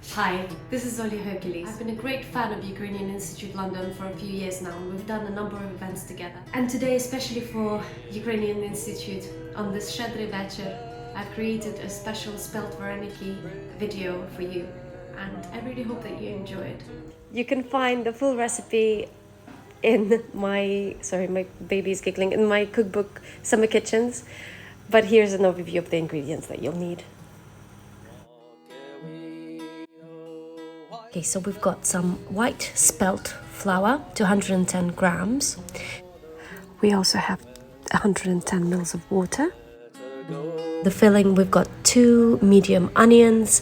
Hi, this is Olia Hercules. I've been a great fan of Ukrainian Institute London for a few years now, and we've done a number of events together. And today, especially for Ukrainian Institute, on this Shchedryi Vechir, I've created a special spelt Varenyky video for you, and I really hope that you enjoy it. You can find the full recipe in my, sorry, my baby is giggling, in my cookbook, Summer Kitchens. But here's an overview of the ingredients that you'll need. Okay, so we've got some white spelt flour, 210 grams. We also have 110 mils of water. The filling, we've got 2 medium onions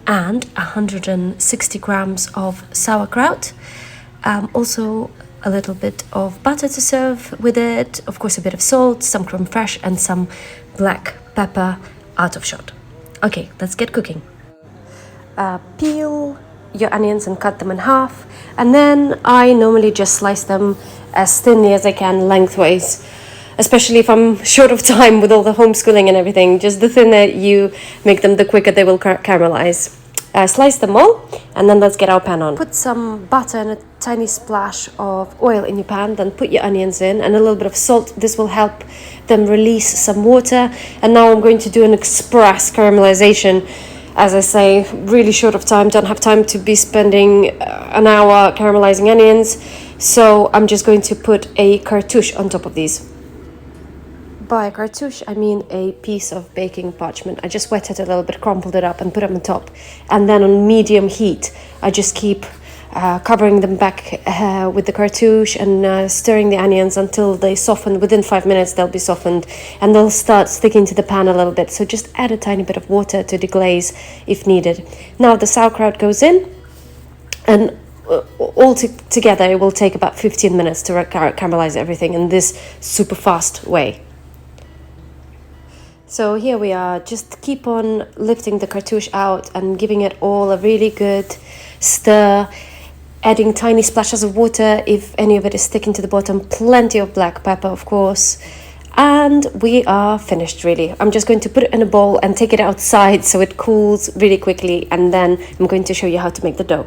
and 160 grams of sauerkraut. Also a little bit of butter to serve with it, of course a bit of salt, some creme fraiche and some black pepper out of shot. Okay, let's get cooking. Peel your onions and cut them in half, and then I normally just slice them as thinly as I can lengthways, especially if I'm short of time with all the homeschooling and everything. Just the thinner you make them, the quicker they will caramelize. Slice them all, and then let's get our pan on. Put some butter and a tiny splash of oil in your pan, then put your onions in and a little bit of salt. This will help them release some water. And now I'm going to do an express caramelization. As I say, really short of time, don't have time to be spending an hour caramelizing onions. So I'm just going to put a cartouche on top of these. By a cartouche, I mean a piece of baking parchment. I just wet it a little bit, crumpled it up and put it on top. And then on medium heat, I just keep covering them back with the cartouche and stirring the onions until they soften. Within 5 minutes, they'll be softened and they'll start sticking to the pan a little bit. So just add a tiny bit of water to deglaze if needed. Now the sauerkraut goes in, and all together it will take about 15 minutes to caramelize everything in this super fast way. So here we are, just keep on lifting the cartouche out and giving it all a really good stir, adding tiny splashes of water if any of it is sticking to the bottom, plenty of black pepper of course, and we are finished really. I'm just going to put it in a bowl and take it outside so it cools really quickly, and then I'm going to show you how to make the dough.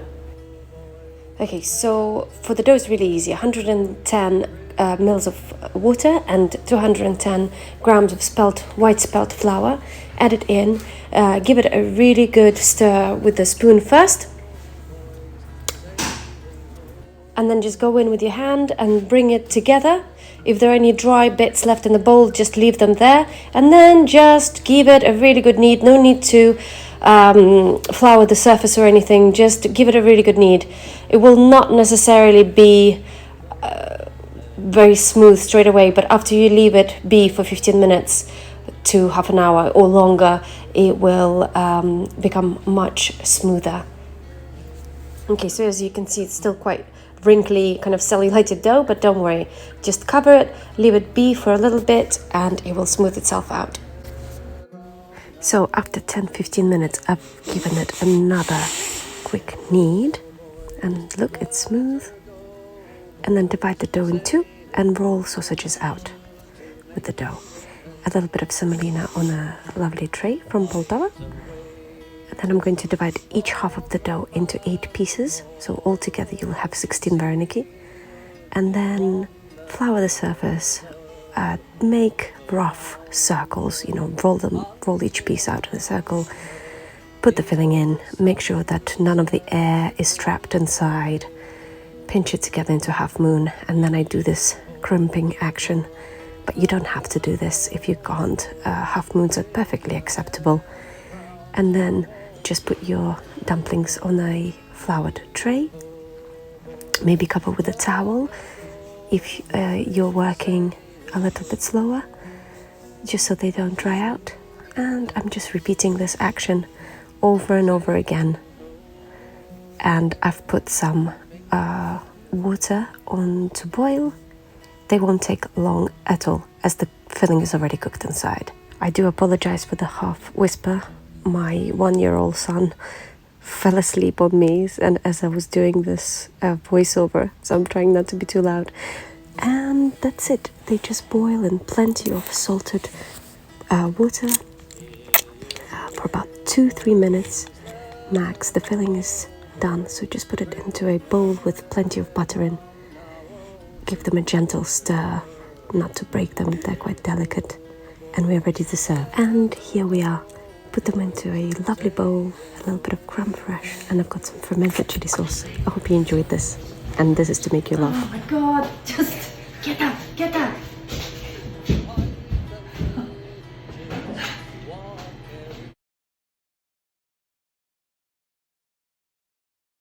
Okay, so for the dough it's really easy. 110 mils of water and 210 grams of white spelt flour. Add it in, give it a really good stir with the spoon first, and then just go in with your hand and bring it together. If there are any dry bits left in the bowl, just leave them there, and then just give it a really good knead. No need to flour the surface or anything, just give it a really good knead. It will not necessarily be very smooth straight away, but after you leave it be for 15 minutes to half an hour or longer, it will become much smoother. Okay, so as you can see, it's still quite wrinkly, kind of cellulite dough, but don't worry, just cover it, leave it be for a little bit, and it will smooth itself out. So after 10-15 minutes, I've given it another quick knead, and look, it's smooth. And then divide the dough in two and roll sausages out with the dough. A little bit of semolina on a lovely tray from Poltava. And then I'm going to divide each half of the dough into 8 pieces. So altogether you'll have 16 Varenyky. And then flour the surface, make rough circles, roll each piece out in a circle. Put the filling in, make sure that none of the air is trapped inside. Pinch it together into half moon, and then I do this crimping action, but you don't have to do this if you can't. Half moons are perfectly acceptable. And then just put your dumplings on a floured tray, maybe cover with a towel if you're working a little bit slower, just so they don't dry out. And I'm just repeating this action over and over again. And I've put some water on to boil. They won't take long at all, as the filling is already cooked inside. I do apologize for the half whisper. My 1-year-old son fell asleep on me, and as I was doing this voiceover, so I'm trying not to be too loud. And that's it. They just boil in plenty of salted water for about 2-3 minutes. max. The filling is done, so just put it into a bowl with plenty of butter in. Give them a gentle stir, not to break them, they're quite delicate. And we're ready to serve. And here we are. Put them into a lovely bowl, a little bit of creme fraiche, and I've got some fermented chili sauce. I hope you enjoyed this. And this is to make you laugh. Oh my god, just get up, get up.